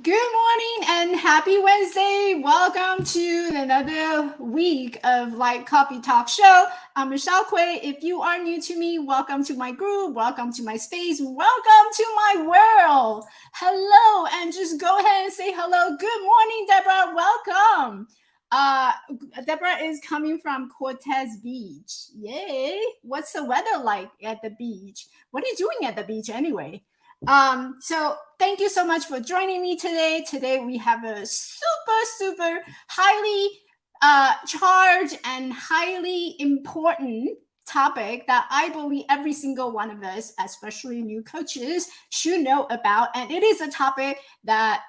Good morning and happy Wednesday. Welcome to another week of Like Coffee Talk Show. I'm Michelle Quay. If you are new to me, welcome to my group, welcome to my space, welcome to my world. Hello, and just go ahead and say hello. Good morning, Deborah. Welcome. Uh, Deborah is coming from Cortez Beach. Yay. What's the weather like at the beach? What are you doing at the beach anyway? So thank you so much for joining me today. Today we have a super highly charged and highly important topic that I believe every single one of us, especially new coaches, should know about. And it is a topic that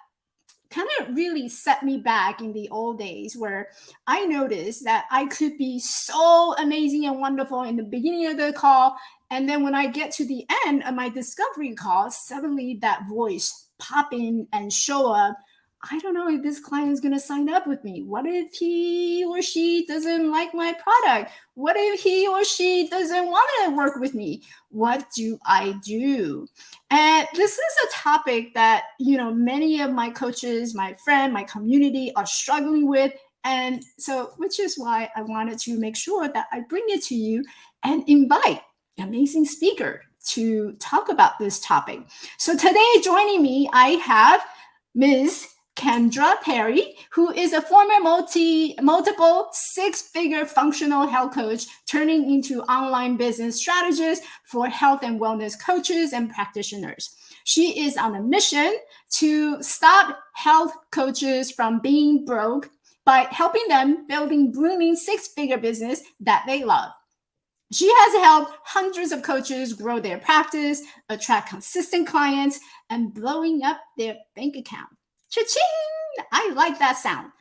kind of really set me back in the old days where I noticed that I could be so amazing and wonderful in the beginning of the call. And then when I get to the end of my discovery call, suddenly that voice pop in and show up. I don't know if this client is going to sign up with me. What if he or she doesn't like my product? What if he or she doesn't want to work with me? What do I do? And this is a topic that, many of my coaches, my friend, my community are struggling with. And so, which is why I wanted to make sure that I bring it to you and invite an amazing speaker to talk about this topic. So today joining me, I have Ms. Kendra Perry, who is a former multiple six-figure functional health coach turning into online business strategist for health and wellness coaches and practitioners. She is on a mission to stop health coaches from being broke by helping them building blooming six-figure business that they love. She has helped hundreds of coaches grow their practice, attract consistent clients, and blowing up their bank account. Cha-ching! I like that sound.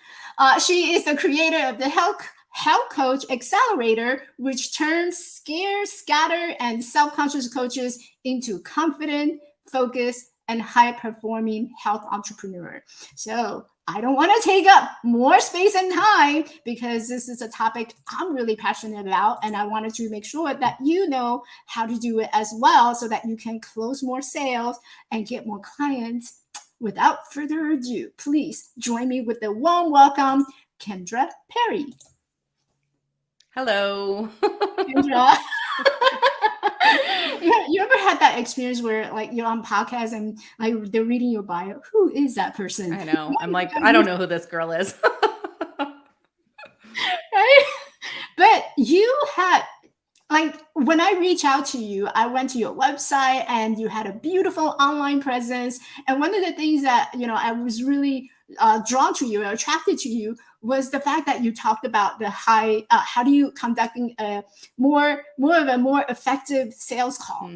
She is the creator of the Health Coach Accelerator, which turns scared, scattered, and self-conscious coaches into confident, focused, and high-performing health entrepreneur. So I don't want to take up more space and time because this is a topic I'm really passionate about. And I wanted to make sure that you know how to do it as well so that you can close more sales and get more clients. Without further ado, please join me with the warm welcome, Kendra Perry. Hello. Kendra. You ever had that experience where like you're on podcast and like they're reading your bio? Who is that person? I know. I'm like, I don't know who this girl is. Right? But you had like when I reach out to you, I went to your website and you had a beautiful online presence. And one of the things that I was really drawn to you or attracted to you was the fact that you talked about the high. How do you conducting a more of a more effective sales call?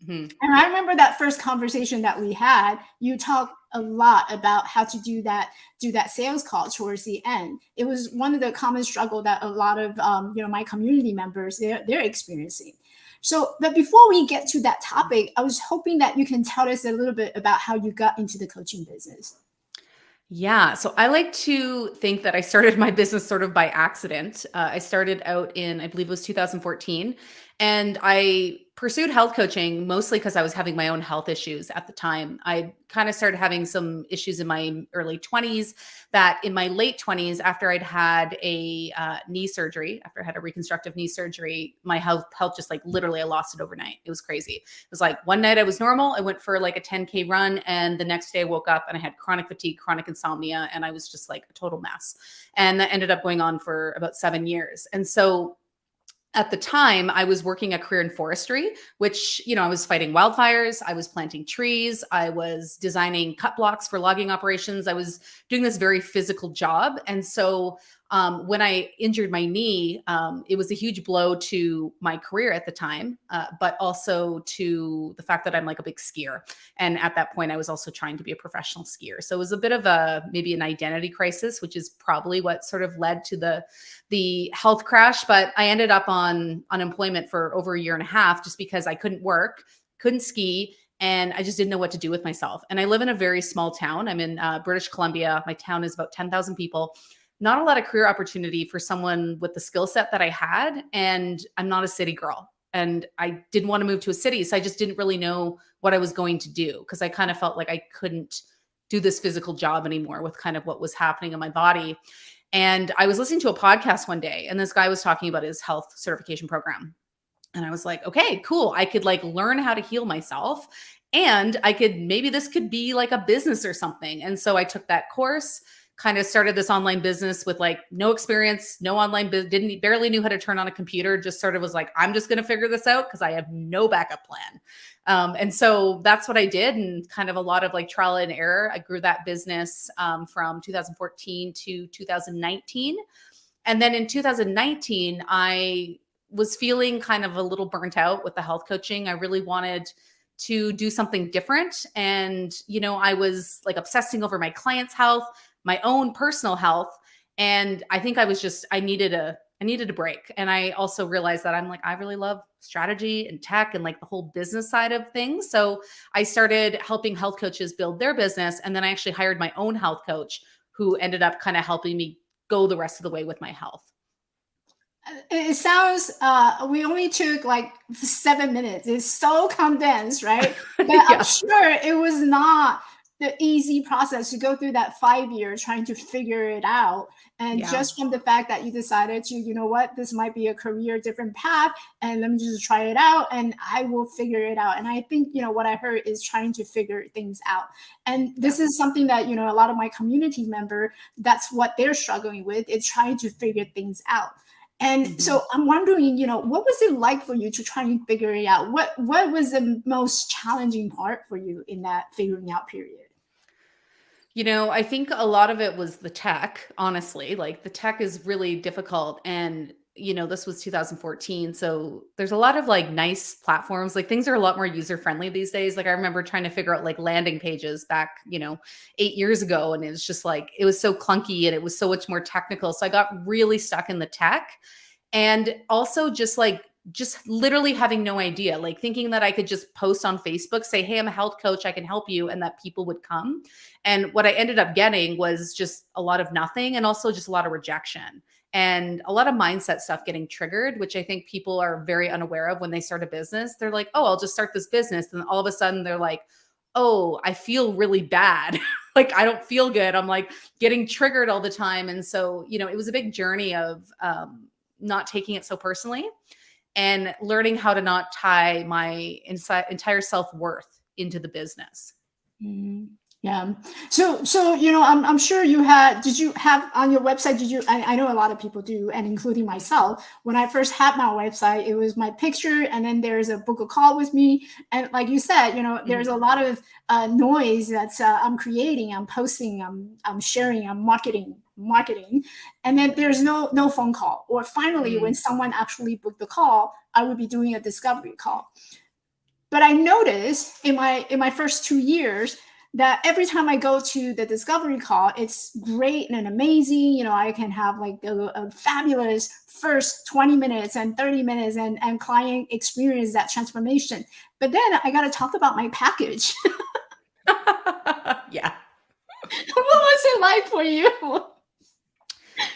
Mm-hmm. And I remember that first conversation that we had, you talked a lot about how to do that sales call towards the end. It was one of the common struggle that a lot of my community members they're experiencing. So, but before we get to that topic, I was hoping that you can tell us a little bit about how you got into the coaching business. Yeah. So I like to think that I started my business sort of by accident. I started out in, I believe it was 2014. And I pursued health coaching mostly because I was having my own health issues at the time. I kind of started having some issues in my early 20s that in my late 20s, after I'd had a knee surgery, after I had a reconstructive knee surgery, my health just like literally I lost it overnight. It was crazy. It was like one night I was normal. I went for like a 10K run. And the next day I woke up and I had chronic fatigue, chronic insomnia, and I was just like a total mess. And that ended up going on for about 7 years. And so at the time, I was working a career in forestry, which, I was fighting wildfires. I was planting trees. I was designing cut blocks for logging operations. I was doing this very physical job. And so when I injured my knee, it was a huge blow to my career at the time, but also to the fact that I'm like a big skier. And at that point, I was also trying to be a professional skier. So it was a bit of maybe an identity crisis, which is probably what sort of led to the health crash. But I ended up on unemployment for over a year and a half just because I couldn't work, couldn't ski, and I just didn't know what to do with myself. And I live in a very small town. I'm in British Columbia. My town is about 10,000 people. Not a lot of career opportunity for someone with the skill set that I had. And I'm not a city girl. And I didn't want to move to a city. So I just didn't really know what I was going to do because I kind of felt like I couldn't do this physical job anymore with kind of what was happening in my body. And I was listening to a podcast one day, and this guy was talking about his health certification program. And I was like, okay, cool. I could like learn how to heal myself, and I could, maybe this could be like a business or something. And so I took that course, kind of started this online business with like no experience, no online business, didn't barely knew how to turn on a computer, just sort of was like, I'm just going to figure this out because I have no backup plan. And so that's what I did, and kind of a lot of like trial and error. I grew that business from 2014 to 2019. And then in 2019, I was feeling kind of a little burnt out with the health coaching. I really wanted to do something different. And, you know, I was like obsessing over my clients' health, my own personal health. And I think I was just, I needed a break. And I also realized that I'm like, I really love strategy and tech and like the whole business side of things. So I started helping health coaches build their business. And then I actually hired my own health coach who ended up kind of helping me go the rest of the way with my health. It sounds we only took like 7 minutes. It's so condensed, right? But I'm Yeah. sure it was not the easy process to go through that 5 years trying to figure it out. And Yeah. just from the fact that you decided to, you know what, this might be a career different path, and let me just try it out and I will figure it out. And I think, you know, what I heard is trying to figure things out. And Yeah. this is something that, you know, a lot of my community member, that's what they're struggling with, is trying to figure things out. And Mhm. so I'm wondering, you know, what was it like for you to try and figure it out? What was the most challenging part for you in that figuring out period? You know, I think a lot of it was the tech, honestly. Like the tech is really difficult. And, you know, this was 2014. So there's a lot of like nice platforms. Like things are a lot more user friendly these days. Like I remember trying to figure out like landing pages back, you know, 8 years ago. And it was just like, it was so clunky and it was so much more technical. So I got really stuck in the tech. And also just literally having no idea, like thinking that I could just post on Facebook, say, hey, I'm a health coach, I can help you, and that people would come. And what I ended up getting was just a lot of nothing, and also just a lot of rejection and a lot of mindset stuff getting triggered, which I think people are very unaware of when they start a business. They're like, oh, I'll just start this business. And all of a sudden they're like, oh, I feel really bad. Like I don't feel good. I'm like getting triggered all the time. And so, you know, it was a big journey of not taking it so personally and learning how to not tie my entire self-worth into the business. Mhm. Yeah. So you know, I'm sure you had. Did you have on your website? Did you? I know a lot of people do, and including myself. When I first had my website, it was my picture, and then there's a book a call with me. And like you said, you know, there's Mhm. a lot of noise that's I'm creating, I'm posting, I'm sharing, I'm marketing, and then there's no phone call. Or finally, when Mm. someone actually booked the call, I would be doing a discovery call. But I noticed in my first 2 years that every time I go to the discovery call, it's great and amazing. You know, I can have like a fabulous first 20 minutes and 30 minutes, and client experience that transformation. But then I got to talk about my package. Yeah. What was it like for you?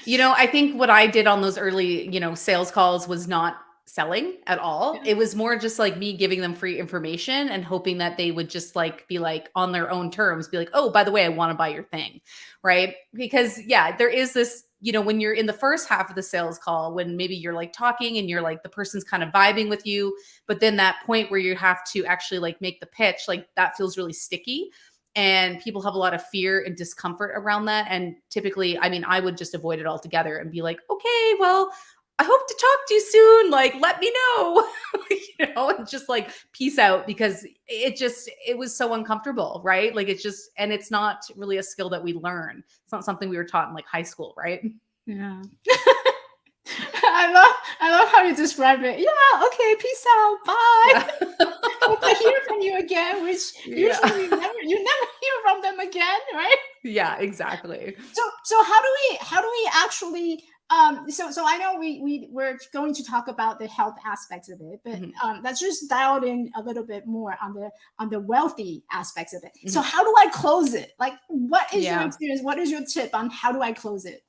You know, I think what I did on those early, you know, sales calls was not selling at all. Yeah. It was more just like me giving them free information and hoping that they would just like be like on their own terms, be like, oh, by the way, I want to buy your thing. Right. Because yeah, there is this, you know, when you're in the first half of the sales call, when maybe you're like talking and you're like the person's kind of vibing with you, but then that point where you have to actually like make the pitch, like that feels really sticky. And people have a lot of fear and discomfort around that. And typically, I mean, I would just avoid it altogether and be like, okay, well, I hope to talk to you soon. Like, let me know, you know, and just like peace out, because it was so uncomfortable, right? Like, it's just, and it's not really a skill that we learn. It's not something we were taught in like high school, right? Yeah. I love how you describe it. Yeah, okay, peace out. Bye. Yeah. Hope to hear from you again, which Yeah. usually you never hear from them again, right? Yeah, exactly. So how do we actually so I know we're going to talk about the health aspects of it, but Mhm, let's just dial in a little bit more on the wealthy aspects of it. So mhm. how do I close it? Like, what is your Yeah. experience? What is your tip on how do I close it?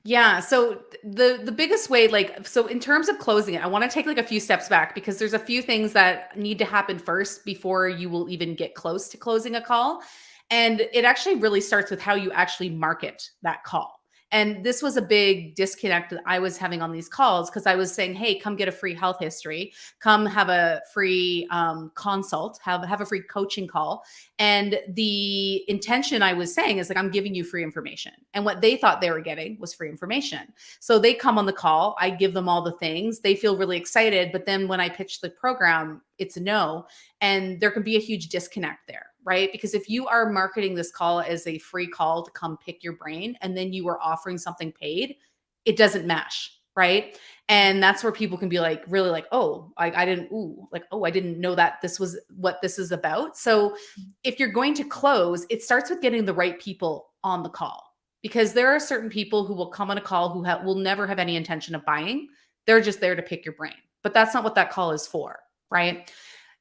Yeah. So the biggest way, like, so in terms of closing it, I want to take like a few steps back because there's a few things that need to happen first before you will even get close to closing a call. And it actually really starts with how you actually market that call. And this was a big disconnect that I was having on these calls, because I was saying, hey, come get a free health history, come have a free consult, have a free coaching call. And the intention I was saying is like, I'm giving you free information. And what they thought they were getting was free information. So they come on the call, I give them all the things, they feel really excited. But then when I pitch the program, it's a no. And there can be a huge disconnect there, right? Because if you are marketing this call as a free call to come pick your brain, and then you are offering something paid, it doesn't mesh, right? And that's where people can be like, really like, oh, I didn't, like, oh, I didn't know that this was what this is about. So if you're going to close, it starts with getting the right people on the call, because there are certain people who will come on a call who will never have any intention of buying. They're just there to pick your brain, but that's not what that call is for, right?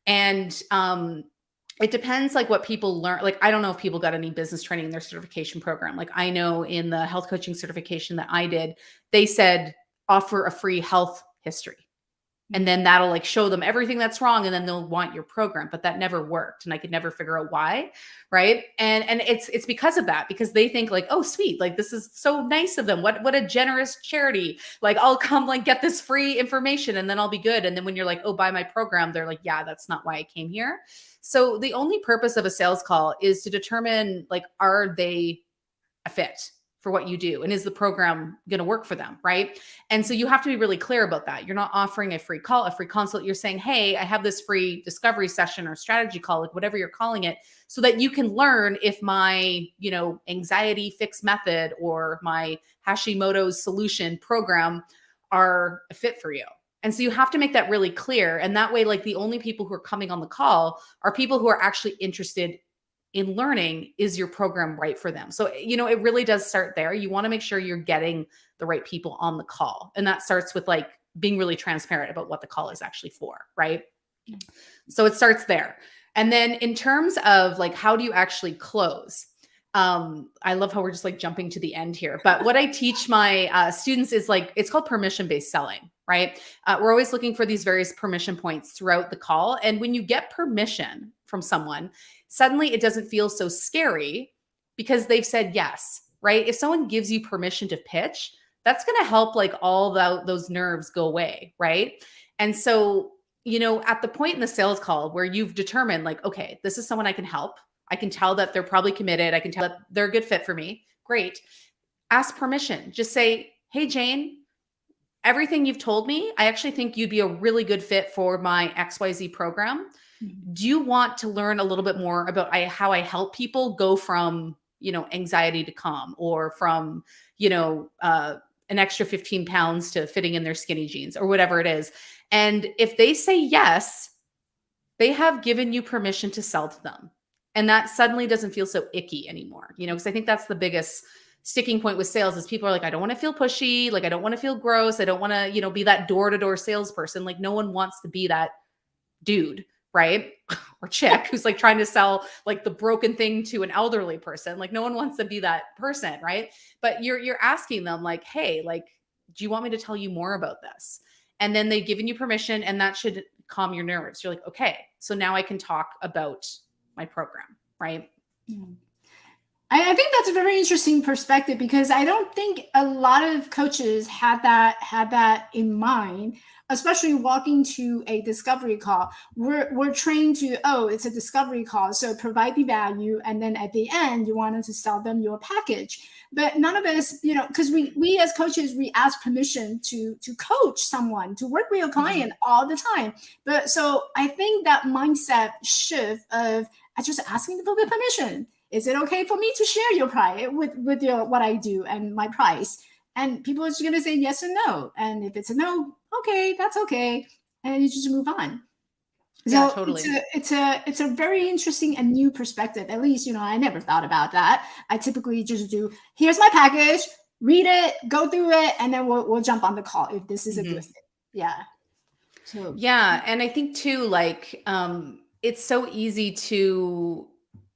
And it depends like what people learn. Like, I don't know if people got any business training in their certification program. Like, I know in the health coaching certification that I did, they said offer a free health history. And then that'll like show them everything that's wrong, and then they'll want your program. But that never worked, and I could never figure out why, right? And it's because of that, because they think like, oh, sweet, like this is so nice of them. What a generous charity. Like, I'll come like get this free information, and then I'll be good. And then when you're like, oh, buy my program, they're like, yeah, that's not why I came here. So the only purpose of a sales call is to determine like, are they a fit for what you do? And is the program going to work for them? Right. And so you have to be really clear about that. You're not offering a free call, a free consult. You're saying, hey, I have this free discovery session or strategy call, like whatever you're calling it, so that you can learn if my, anxiety fix method or my Hashimoto's solution program are a fit for you. And so you have to make that really clear. And that way, like the only people who are coming on the call are people who are actually interested in learning, is your program right for them? So, it really does start there. You want to make sure you're getting the right people on the call. And that starts with like being really transparent about what the call is actually for, right? So it starts there. And then in terms of like, how do you actually close? I love how we're just like jumping to the end here. But what I teach my students is like, it's called permission-based selling, right? We're always looking for these various permission points throughout the call. And when you get permission from someone, suddenly it doesn't feel so scary because they've said yes, right? If someone gives you permission to pitch, that's going to help like all those nerves go away, right? And so, at the point in the sales call where you've determined like, okay, this is someone I can help. I can tell that they're probably committed. I can tell that they're a good fit for me. Great. Ask permission. Just say, hey, Jane, everything you've told me, I actually think you'd be a really good fit for my XYZ program. Do you want to learn a little bit more about how I help people go from, anxiety to calm, or from, an extra 15 pounds to fitting in their skinny jeans, or whatever it is. And if they say yes, they have given you permission to sell to them. And that suddenly doesn't feel so icky anymore, because I think that's the biggest sticking point with sales is people are like, I don't want to feel pushy. Like, I don't want to feel gross. I don't want to, be that door-to-door salesperson. Like, no one wants to be that dude, right? Or chick who's like trying to sell like the broken thing to an elderly person. Like, no one wants to be that person, right? But you're asking them like, hey, like, do you want me to tell you more about this? And then they've given you permission, and that should calm your nerves. You're like, okay, so now I can talk about my program, right? I think that's a very interesting perspective, because I don't think a lot of coaches had that in mind, especially walking to a discovery call. We're trained to, oh, it's a discovery call, so provide the value, and then at the end you wanted to sell them your package. But none of us, because we as coaches, we ask permission to coach someone, to work with a client all the time. But so I think that mindset shift of just asking for the permission. Is it okay for me to share your price with your what I do and my price? And people are just going to say yes or no. And if it's a no, okay, that's okay, and you just move on. Yeah, So totally. it's a very interesting and new perspective. At least, I never thought about that. I typically just do, here's my package, read it, go through it, and then we'll jump on the call if this is a good fit. Yeah. So yeah, and I think too, like, it's so easy to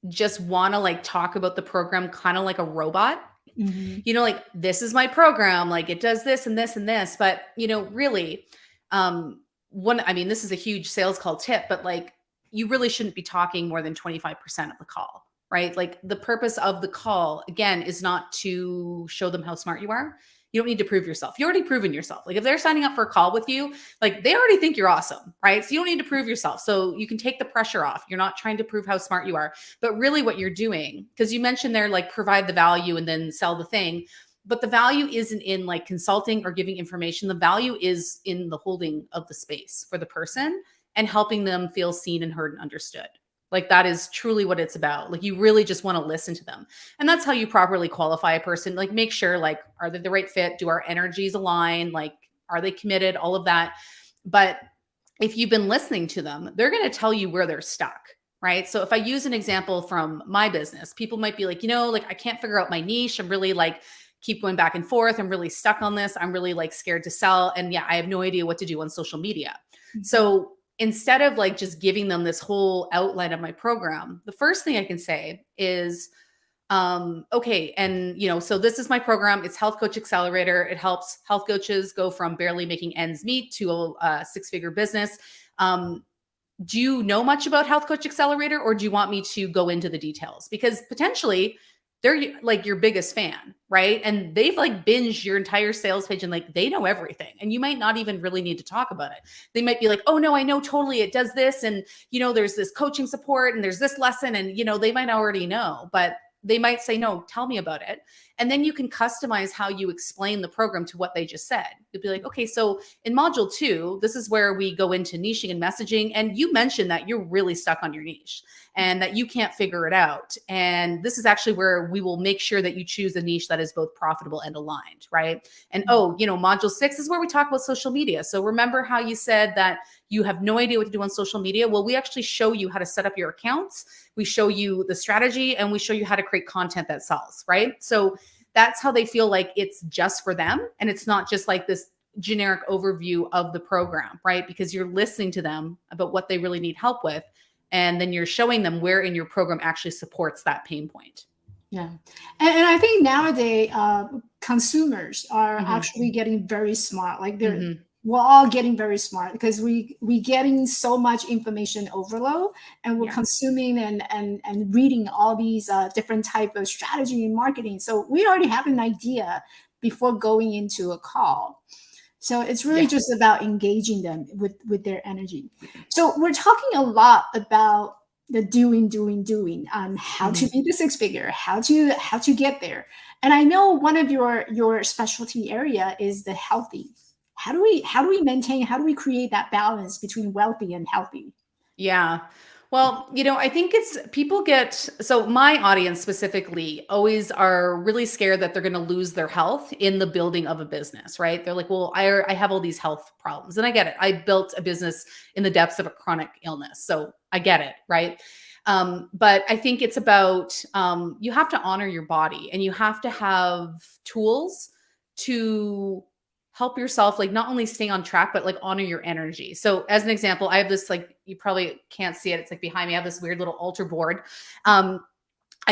just want to like talk about the program kind of like a robot. Like, this is my program, like it does this and this and this. But really, this is a huge sales call tip, but like, you really shouldn't be talking more than 25% of the call, right? Like the purpose of the call, again, is not to show them how smart you are. You don't need to prove yourself. You already proven yourself. Like if they're signing up for a call with you, like they already think you're awesome, right? So you don't need to prove yourself. So you can take the pressure off. You're not trying to prove how smart you are, but really what you're doing, because you mentioned there, like provide the value and then sell the thing. But the value isn't in like consulting or giving information. The value is in the holding of the space for the person and helping them feel seen and heard and understood. Like that is truly what it's about. Like you really just want to listen to them. And that's how you properly qualify a person. Like make sure, like, are they the right fit? Do our energies align? Like, are they committed? All of that. But if you've been listening to them, they're going to tell you where they're stuck. Right. So if I use an example from my business, people might be like, like I can't figure out my niche. I'm really like, keep going back and forth. I'm really stuck on this. I'm really like scared to sell. And yeah, I have no idea what to do on social media. Mm-hmm. So instead of like just giving them this whole outline of my program, the first thing I can say is, okay. And, so this is my program. It's Health Coach Accelerator. It helps health coaches go from barely making ends meet to a six-figure business. Do you know much about Health Coach Accelerator, or do you want me to go into the details? Because potentially they're like your biggest fan, right? And they've like binged your entire sales page and like they know everything. And you might not even really need to talk about it. They might be like, oh no, I know totally it does this. And there's this coaching support and there's this lesson. And they might already know, but they might say, no, tell me about it. And then you can customize how you explain the program to what they just said. You'll be like, okay, so in module 2, this is where we go into niching and messaging. And you mentioned that you're really stuck on your niche and that you can't figure it out. And this is actually where we will make sure that you choose a niche that is both profitable and aligned, right? And module 6 is where we talk about social media. So remember how you said that you have no idea what to do on social media? Well, we actually show you how to set up your accounts. We show you the strategy and we show you how to create content that sells, right? So that's how they feel like it's just for them. And it's not just like this generic overview of the program, right? Because you're listening to them about what they really need help with. And then you're showing them where in your program actually supports that pain point. Yeah. And I think nowadays, consumers are actually getting very smart. Like we're all getting very smart because we getting so much information overload, and we're consuming and reading all these different type of strategy and marketing. So we already have an idea before going into a call. So it's really just about engaging them with their energy. So we're talking a lot about the doing, how to be the six figure, how to get there. And I know one of your specialty area is the healthy. How do we maintain, how do we create that balance between wealthy and healthy? Yeah. Well, I think it's people so my audience specifically always are really scared that they're going to lose their health in the building of a business, right? They're like, well, I have all these health problems, and I get it. I built a business in the depths of a chronic illness. So I get it. Right. But I think it's about, you have to honor your body and you have to have tools to help yourself, like not only stay on track, but like honor your energy. So as an example, I have this, like, you probably can't see it. It's like behind me. I have this weird little altar board. I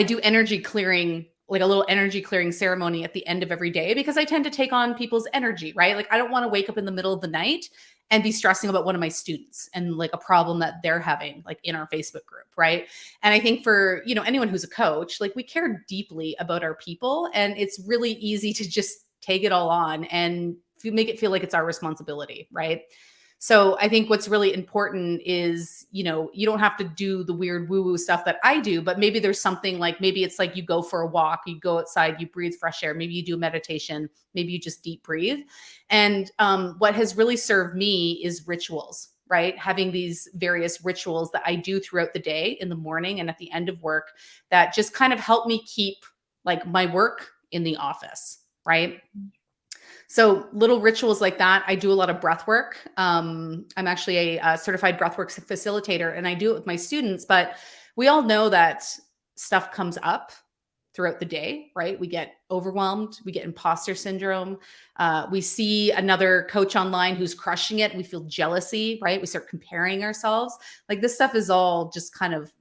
do energy clearing, like a little energy clearing ceremony at the end of every day, because I tend to take on people's energy, right? Like I don't want to wake up in the middle of the night and be stressing about one of my students and like a problem that they're having, like in our Facebook group, right? And I think for, anyone who's a coach, like we care deeply about our people, and it's really easy to just take it all on and make it feel like it's our responsibility, right? So I think what's really important is, you don't have to do the weird woo-woo stuff that I do, but maybe there's something like, maybe it's like you go for a walk, you go outside, you breathe fresh air, maybe you do meditation, maybe you just deep breathe. And what has really served me is rituals, right? Having these various rituals that I do throughout the day, in the morning and at the end of work, that just kind of help me keep like my work in the office, right? So little rituals like that. I do a lot of breath work. I'm actually a certified breathwork facilitator, and I do it with my students, but we all know that stuff comes up throughout the day, right? We get overwhelmed. We get imposter syndrome. We see another coach online who's crushing it. We feel jealousy, right? We start comparing ourselves. Like this stuff is all just kind of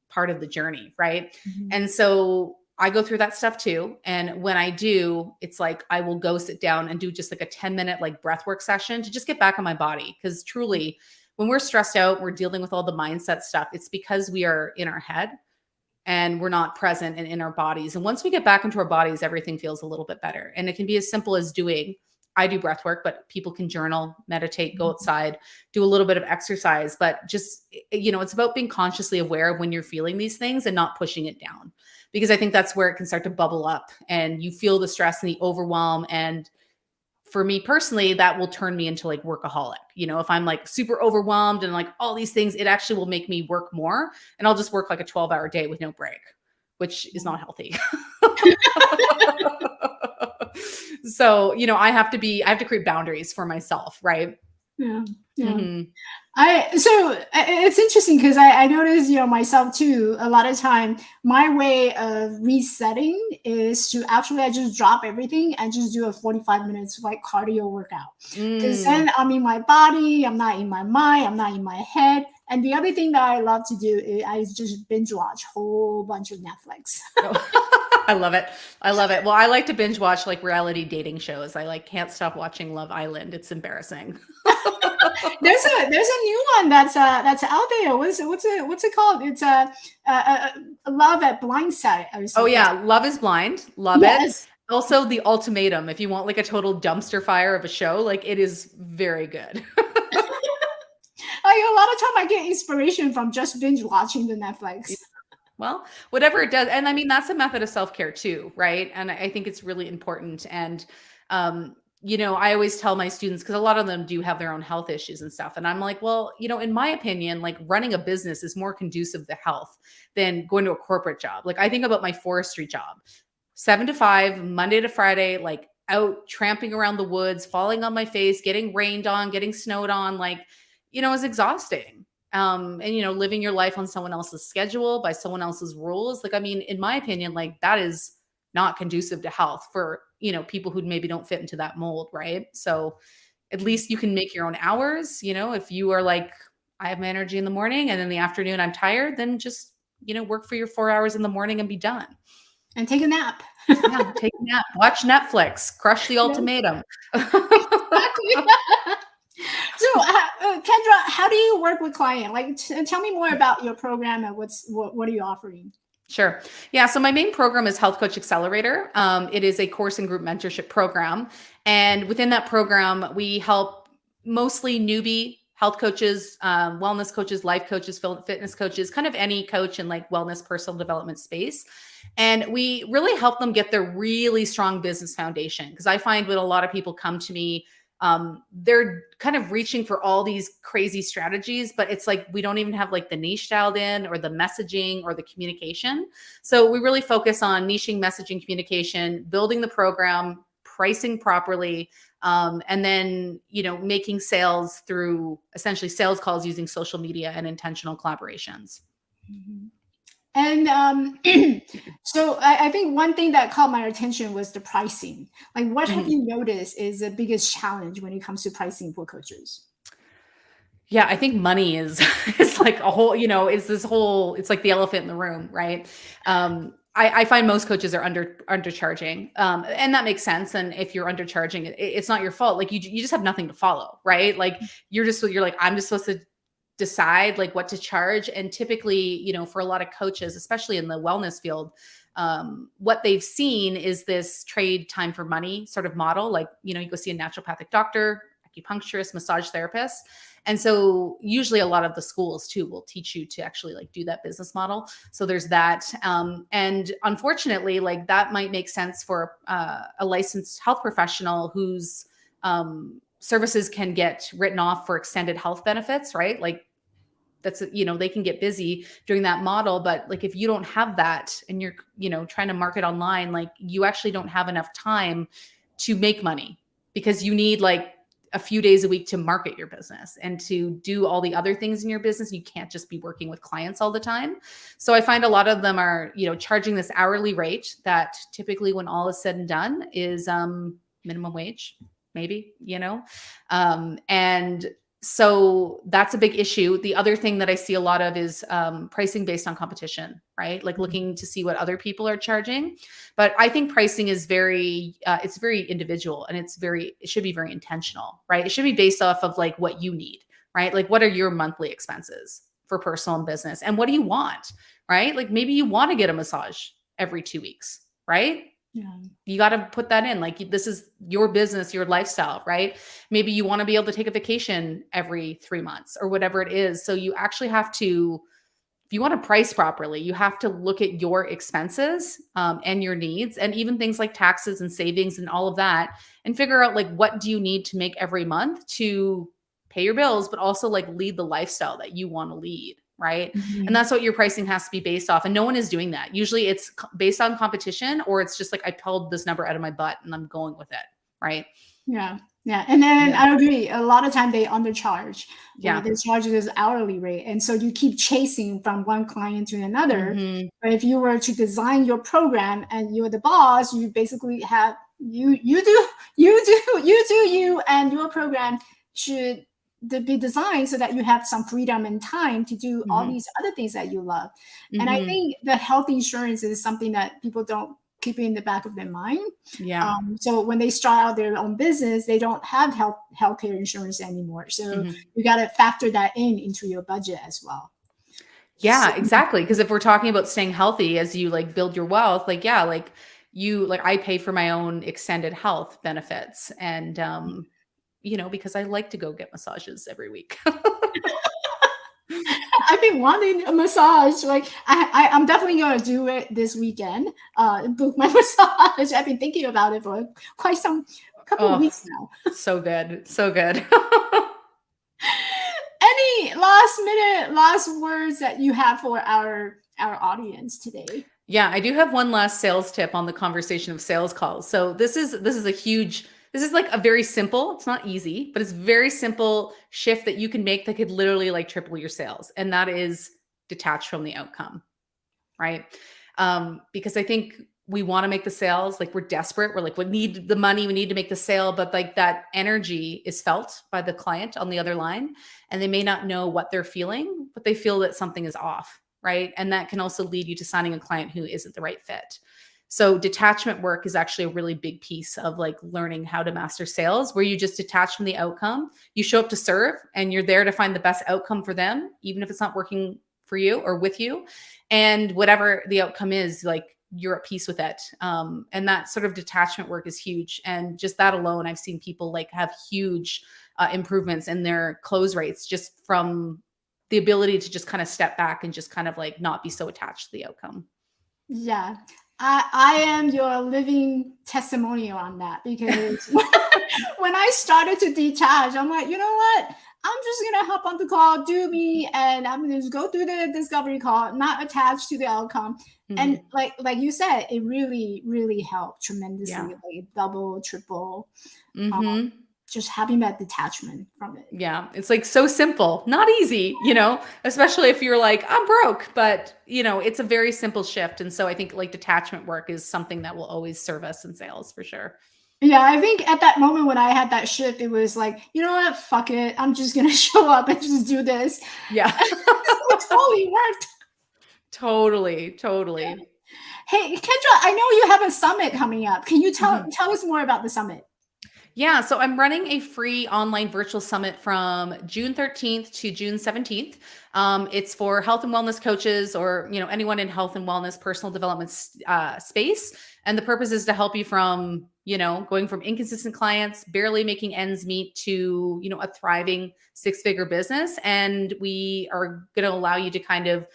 part of the journey, right? Mm-hmm. And so I go through that stuff too. And when I do, it's like, I will go sit down and do just like a 10-minute like breathwork session to just get back on my body. Because truly, when we're stressed out, we're dealing with all the mindset stuff. It's because we are in our head. and we're not present and in our bodies. And once we get back into our bodies, everything feels a little bit better. And it can be as simple as I do breath work, but people can journal, meditate, go outside, do a little bit of exercise, but just, it's about being consciously aware of when you're feeling these things and not pushing it down, because I think that's where it can start to bubble up and you feel the stress and the overwhelm. And for me personally, that will turn me into like workaholic. If I'm like super overwhelmed and like all these things, it actually will make me work more, and I'll just work like a 12-hour day with no break, which is not healthy. So, I have to create boundaries for myself. Right. Yeah. Yeah. Mm-hmm. So it's interesting because I notice, myself too, a lot of time, my way of resetting is to actually, I just drop everything and just do a 45 minutes like cardio workout. Because then I'm in my body, I'm not in my mind, I'm not in my head. And the other thing that I love to do is I just binge watch a whole bunch of Netflix. I love it. Well, I like to binge watch like reality dating shows. I can't stop watching Love Island. It's embarrassing. There's a new one that's out there. What's it called? It's Love at Blind Sight or something. Oh yeah, Love is Blind. Love it. Also, The Ultimatum. If you want like a total dumpster fire of a show, like it is very good. A lot of time I get inspiration from just binge watching the Netflix. Well, whatever it does. And I mean, that's a method of self-care too, right? And I think it's really important. And, I always tell my students, because a lot of them do have their own health issues and stuff. And I'm like, well, in my opinion, like running a business is more conducive to health than going to a corporate job. Like I think about my forestry job, 7 to 5, Monday to Friday, like out tramping around the woods, falling on my face, getting rained on, getting snowed on, like, is exhausting. And, living your life on someone else's schedule by someone else's rules. Like, I mean, in my opinion, like that is not conducive to health for, people who maybe don't fit into that mold. Right. So at least you can make your own hours. If you are like, I have my energy in the morning and in the afternoon, I'm tired, then just, work for your 4 hours in the morning and be done. And take a nap. Yeah, take a nap, watch Netflix, crush The Ultimatum. Exactly. So, Kendra, how do you work with clients? Like, tell me more about your program and what are you offering? Sure. Yeah. So my main program is Health Coach Accelerator. It is a course and group mentorship program. And within that program, we help mostly newbie health coaches, wellness coaches, life coaches, fitness coaches, kind of any coach in like wellness, personal development space. And we really help them get their really strong business foundation. Because I find when a lot of people come to me, they're kind of reaching for all these crazy strategies, but it's like, we don't even have like the niche dialed in or the messaging or the communication. So we really focus on niching, messaging, communication, building the program, pricing properly, and then, making sales through essentially sales calls using social media and intentional collaborations. Mm-hmm. And so I think one thing that caught my attention was the pricing. Like, what have you noticed is the biggest challenge when it comes to pricing for coaches? Yeah, I think money is like a whole, it's like the elephant in the room, right? I find most coaches are undercharging, and that makes sense. And if you're undercharging, it's not your fault. Like you just have nothing to follow, right? Like you're like, I'm just supposed to decide like what to charge. And typically, for a lot of coaches, especially in the wellness field, what they've seen is this trade time for money sort of model. Like, you go see a naturopathic doctor, acupuncturist, massage therapist. And so usually a lot of the schools too will teach you to actually like do that business model. So there's that. And unfortunately, like that might make sense for a licensed health professional whose services can get written off for extended health benefits, right? Like that's, they can get busy doing that model. But like, if you don't have that and you're, trying to market online, like you actually don't have enough time to make money because you need like a few days a week to market your business and to do all the other things in your business. You can't just be working with clients all the time. So I find a lot of them are, charging this hourly rate that typically when all is said and done is minimum wage, maybe, and so that's a big issue. The other thing that I see a lot of is pricing based on competition, right? Like looking to see what other people are charging. But I think pricing is it's very individual and it should be very intentional, right? It should be based off of like what you need, right? Like what are your monthly expenses for personal and business? And what do you want, right? Like maybe you want to get a massage every 2 weeks, right? Yeah. You got to put that in. Like this is your business, your lifestyle, right? Maybe you want to be able to take a vacation every 3 months or whatever it is. So you actually have to, if you want to price properly, you have to look at your expenses and your needs and even things like taxes and savings and all of that and figure out like what do you need to make every month to pay your bills, but also like lead the lifestyle that you want to lead. Right. And Mhm. that's what your pricing has to be based off. And no one is doing that. Usually it's based on competition or it's just like I pulled this number out of my butt and I'm going with it. Right. Yeah. Yeah. And then Yeah. I agree. A lot of time they undercharge or Yeah. they charge this hourly rate. And so you keep chasing from one client to another. Hmm. But if you were to design your program and you're the boss, you basically have you and your program should be designed so that you have some freedom and time to do all Hmm. these other things that you love. And I Hmm. think the health insurance is something that people don't keep in the back of their mind. Yeah. So when they start out their own business, they don't have healthcare insurance anymore. So Hmm. you got to factor that into your budget as well. So, Yeah, exactly. Because if we're talking about staying healthy as you like build your wealth, like, yeah, like you, like I pay for my own extended health benefits. And, because I like to go get massages every week. I've been wanting a massage. Like I'm definitely gonna do it this weekend. Book my massage. I've been thinking about it for quite some couple of Oh, weeks now. so good. So good. Any last words that you have for our audience today? Yeah, I do have one last sales tip on the conversation of sales calls. So this is like a very simple, it's not easy, but it's very simple shift that you can make that could literally like triple your sales. And that is detach from the outcome, right? Because I think we want to make the sales, like we're desperate. We're like, we need the money, we need to make the sale, but like that energy is felt by the client on the other line. And they may not know what they're feeling, but they feel that something is off, right? And that can also lead you to signing a client who isn't the right fit. So detachment work is actually a really big piece of like learning how to master sales, where you just detach from the outcome. You show up to serve and you're there to find the best outcome for them, even if it's not working for you or with you. And whatever the outcome is, like you're at peace with it. And that sort of detachment work is huge. And just that alone, I've seen people like have huge improvements in their close rates just from the ability to just kind of step back and just kind of like not be so attached to the outcome. Yeah. I am your living testimonial on that because when I started to detach, I'm like, you know what? I'm just gonna hop on the call, do me, and I'm gonna just go through the discovery call, not attached to the outcome. And Hmm. like you said, it really, really helped tremendously, Yeah. like double, triple, um, Hmm. just having that detachment from it. Yeah. It's like so simple, not easy, especially if you're like, I'm broke, but it's a very simple shift. And so I think like detachment work is something that will always serve us in sales for sure. Yeah, I think at that moment when I had that shift, it was like, you know what, fuck it, I'm just gonna show up and just do this. Yeah. It totally worked. Totally. Totally. Hey, Kendra, I know you have a summit coming up. Can you tell Mhm. tell us more about the summit? Yeah, so I'm running a free online virtual summit from June 13th to June 17th. It's for health and wellness coaches or anyone in health and wellness, personal development space. And the purpose is to help you from going from inconsistent clients, barely making ends meet, to a thriving six-figure business. And we are going to allow you to kind of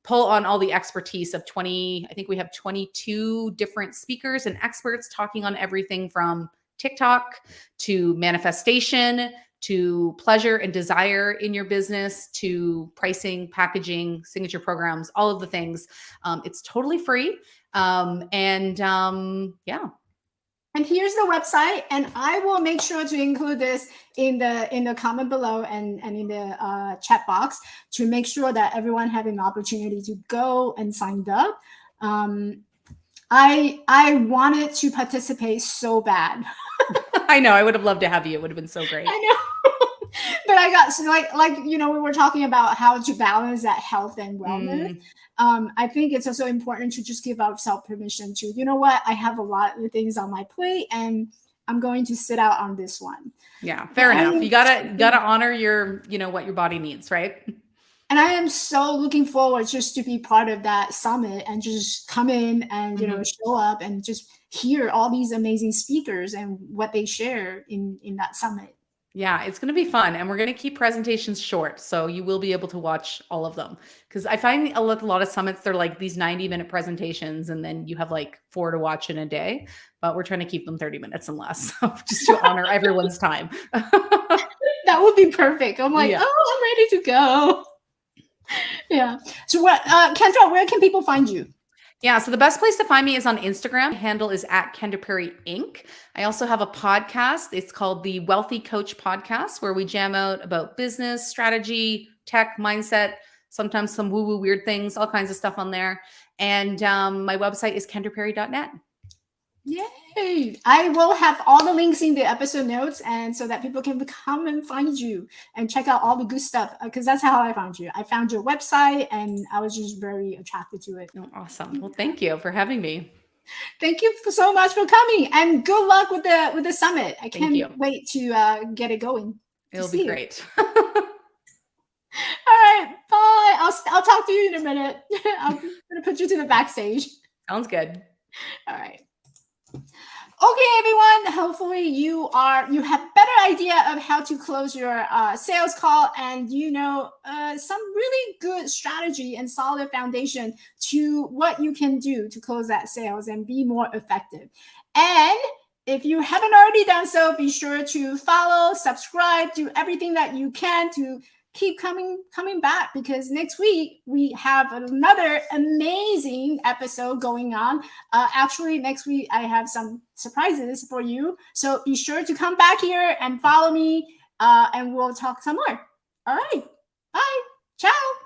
pull on all the expertise of 20. I think we have 22 different speakers and experts talking on everything from TikTok to manifestation to pleasure and desire in your business to pricing, packaging, signature programs, all of the things. It's totally free. Yeah. And here's the website, and I will make sure to include this in the comment below and in the chat box to make sure that everyone have an opportunity to go and sign up. I wanted to participate so bad. I know. I would have loved to have you. It would have been so great. I know. But I got so like we were talking about how to balance that health and wellness. Mm, I think it's also important to just give ourselves permission to, you know what, I have a lot of things on my plate and I'm going to sit out on this one. yeah, But fair I enough. You am gotta honor your, what your body needs, right? And I am so looking forward just to be part of that summit and just come in and show up and just hear all these amazing speakers and what they share in that summit. Yeah, it's going to be fun. And we're going to keep presentations short. So you will be able to watch all of them. Because I find a lot of summits, they're like these 90-minute presentations, and then you have like 4 to watch in a day. But we're trying to keep them 30 minutes and less, so just to honor everyone's time. That would be perfect. I'm like, oh, I'm ready to go. Yeah. So what, Kendra, where can people find you? Yeah, so the best place to find me is on Instagram. Handle is at Kendra Perry Inc. I also have a podcast. It's called the Wealthy Coach Podcast, where we jam out about business, strategy, tech, mindset, sometimes some woo-woo weird things, all kinds of stuff on there. And my website is kendraperry.net. Yay! I will have all the links in the episode notes, and so that people can come and find you and check out all the good stuff, because that's how I found you. I found your website and I was just very attracted to it. Oh, awesome. Well, thank you for having me. Thank you so much for coming, and good luck with the summit. I can't wait to get it going. It'll be great. All right, bye. I'll talk to you in a minute. I'm gonna put you to the backstage. Sounds good. All right. Okay, everyone. Hopefully you have better idea of how to close your sales call, and some really good strategy and solid foundation to what you can do to close that sales and be more effective. And if you haven't already done so, be sure to follow, subscribe, do everything that you can to keep coming back, because next week we have another amazing episode going on. Actually, next week I have some surprises for you. So be sure to come back here and follow me, and we'll talk some more. All right. Bye. Ciao.